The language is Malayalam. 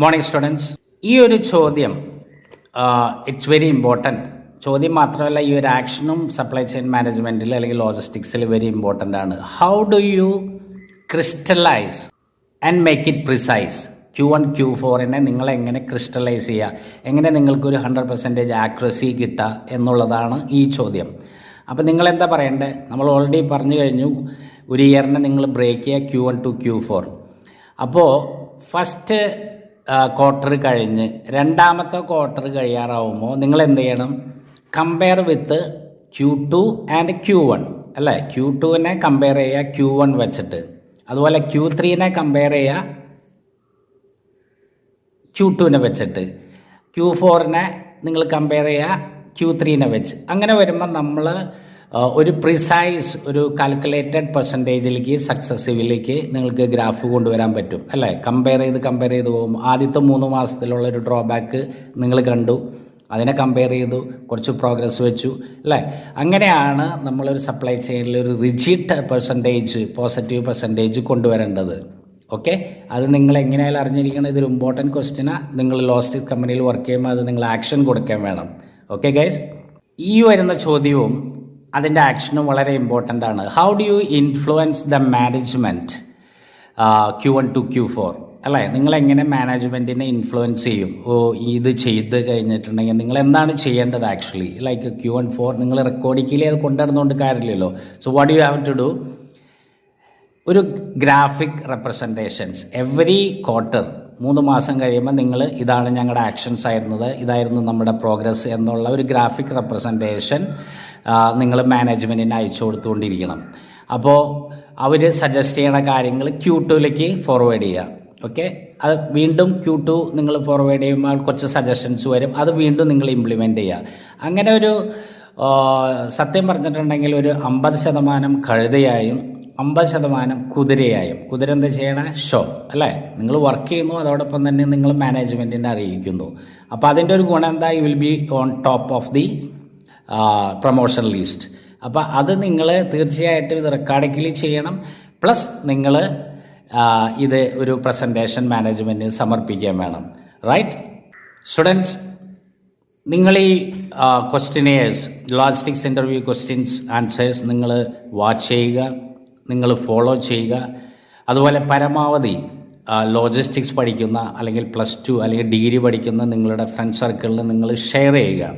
മോർണിംഗ് സ്റ്റുഡൻസ്, ഈ ഒരു ചോദ്യം ഇറ്റ്സ് വെരി ഇമ്പോർട്ടൻറ്റ്. ചോദ്യം മാത്രമല്ല, ഈ ഒരു ആക്ഷനും സപ്ലൈ ചെയിൻ മാനേജ്മെൻറ്റിൽ അല്ലെങ്കിൽ ലോജിസ്റ്റിക്സിൽ വെരി ഇമ്പോർട്ടൻ്റ് ആണ്. How do you crystallise and make it precise? Q1 Q4നെ നിങ്ങൾ എങ്ങനെ ക്രിസ്റ്റലൈസ് ചെയ്യുക, എങ്ങനെ നിങ്ങൾക്കൊരു 100% ആക്യുറസി കിട്ടുക എന്നുള്ളതാണ് ഈ ചോദ്യം. അപ്പോൾ നിങ്ങൾ എന്താ പറയേണ്ടത്? നമ്മൾ ഓൾറെഡി പറഞ്ഞു കഴിഞ്ഞു, ഒരു ഇയറിനെ നിങ്ങൾ ബ്രേക്ക് ചെയ്യുക Q1 to Q4. അപ്പോൾ ഫസ്റ്റ് ക്വാർട്ടർ കഴിഞ്ഞ് രണ്ടാമത്തെ ക്വാർട്ടർ കഴിയാറാവുമ്പോൾ നിങ്ങൾ എന്ത് ചെയ്യണം? Compare with Q2 and Q1 അല്ലേ? Q2നെ കമ്പയർ ചെയ്യുക Q1 വെച്ചിട്ട്, അതുപോലെ Q3നെ കമ്പയർ ചെയ്യുക Q2നെ വെച്ചിട്ട്, Q4നെ നിങ്ങൾ കമ്പയർ ചെയ്യുക Q3നെ വെച്ച്. അങ്ങനെ വരുമ്പോൾ നമ്മൾ ഒരു പ്രിസൈസ്, ഒരു കാൽക്കുലേറ്റഡ് പെർസെൻറ്റേജിലേക്ക്, സക്സസീവിലേക്ക് നിങ്ങൾക്ക് ഗ്രാഫ് കൊണ്ടുവരാൻ പറ്റും അല്ലേ? കമ്പയർ ചെയ്ത് പോകുമ്പോൾ ആദ്യത്തെ 3 മാസത്തിലുള്ള ഒരു ഡ്രോബാക്ക് നിങ്ങൾ കണ്ടു, അതിനെ കമ്പയർ ചെയ്തു, കുറച്ച് പ്രോഗ്രസ് വെച്ചു അല്ലേ? അങ്ങനെയാണ് നമ്മളൊരു സപ്ലൈ ചെയിനിൽ ഒരു റിജിഡ് പെർസെൻറ്റേജ്, പോസിറ്റീവ് പെർസെൻറ്റേജ് കൊണ്ടുവരേണ്ടത്. ഓക്കെ, അത് നിങ്ങൾ എങ്ങനെയായാലും അറിഞ്ഞിരിക്കണം. ഇതൊരു ഇമ്പോർട്ടൻറ്റ് ക്വസ്റ്റ്യനാണ്. നിങ്ങൾ ലോജിസ്റ്റിക്സ് കമ്പനിയിൽ വർക്ക് ചെയ്യുമ്പോൾ അത് നിങ്ങൾ ആക്ഷൻ കൊടുക്കാൻ വേണം. ഓക്കെ ഗൈസ്, ഈ വരുന്ന ചോദ്യവും അതിൻ്റെ ആക്ഷനും വളരെ ഇമ്പോർട്ടൻ്റ് ആണ്. How do you influence the management Q1 to Q4 അല്ലേ? നിങ്ങളെങ്ങനെ മാനേജ്മെൻറ്റിനെ ഇൻഫ്ലുവൻസ് ചെയ്യും? ഇത് ചെയ്ത് കഴിഞ്ഞിട്ടുണ്ടെങ്കിൽ നിങ്ങൾ എന്താണ് ചെയ്യേണ്ടത്? ആക്ച്വലി ലൈക്ക് Q1 4 നിങ്ങൾ റെക്കോർഡിക്കലി അത് കൊണ്ടുവരുന്നതുകൊണ്ട് കാര്യമില്ലല്ലോ. So what you have to do? ഒരു ഗ്രാഫിക് റെപ്രസെൻറ്റേഷൻസ് എവറി ക്വാർട്ടർ, 3 മാസം കഴിയുമ്പോൾ നിങ്ങൾ ഇതാണ് ഞങ്ങളുടെ ആക്ഷൻസ് ആയിരുന്നത്, ഇതായിരുന്നു നമ്മുടെ പ്രോഗ്രസ് എന്നുള്ള ഒരു ഗ്രാഫിക് റെപ്രസെൻറ്റേഷൻ നിങ്ങൾ മാനേജ്മെൻറ്റിന് അയച്ചു കൊടുത്തുകൊണ്ടിരിക്കണം. അപ്പോൾ അവർ സജസ്റ്റ് ചെയ്യണ കാര്യങ്ങൾ Q2ലേക്ക് ഫോർവേഡ് ചെയ്യുക. ഓക്കെ, അത് വീണ്ടും Q2 നിങ്ങൾ ഫോർവേഡ് ചെയ്യുമ്പോൾ കുറച്ച് സജഷൻസ് വരും, അത് വീണ്ടും നിങ്ങൾ ഇംപ്ലിമെൻ്റ് ചെയ്യുക. അങ്ങനെ ഒരു സത്യം പറഞ്ഞിട്ടുണ്ടെങ്കിൽ ഒരു 50% കഴുതയായും 50% കുതിരയായും. കുതിര എന്താ ചെയ്യണേ? ഷോ അല്ലേ? നിങ്ങൾ വർക്ക് ചെയ്യുന്നു, അതോടൊപ്പം തന്നെ നിങ്ങൾ മാനേജ്മെൻറ്റിനെ അറിയിക്കുന്നു. അപ്പോൾ അതിൻ്റെ ഒരു ഗുണം എന്താ? You will be on top of the promotion list. അപ്പോൾ അത് നിങ്ങൾ തീർച്ചയായിട്ടും ഇത് റെക്കോർഡിക്കലി ചെയ്യണം. പ്ലസ് നിങ്ങൾ ഇത് ഒരു പ്രസൻറ്റേഷൻ മാനേജ്മെൻറ്റിന് സമർപ്പിക്കാൻ വേണം. റൈറ്റ് സ്റ്റുഡൻസ്, നിങ്ങൾ ഈ ക്വസ്റ്റിനെയേഴ്സ്, ലോജിസ്റ്റിക്സ് ഇൻ്റർവ്യൂ ക്വസ്റ്റ്യൻസ് ആൻസേഴ്സ് നിങ്ങൾ വാച്ച് ചെയ്യുക, നിങ്ങൾ ഫോളോ ചെയ്യുക. അതുപോലെ പരമാവധി ലോജിസ്റ്റിക്സ് പഠിക്കുന്ന അല്ലെങ്കിൽ +2 അല്ലെങ്കിൽ ഡിഗ്രി പഠിക്കുന്ന നിങ്ങളുടെ ഫ്രണ്ട് സർക്കിളിൽ നിങ്ങൾ ഷെയർ ചെയ്യുക.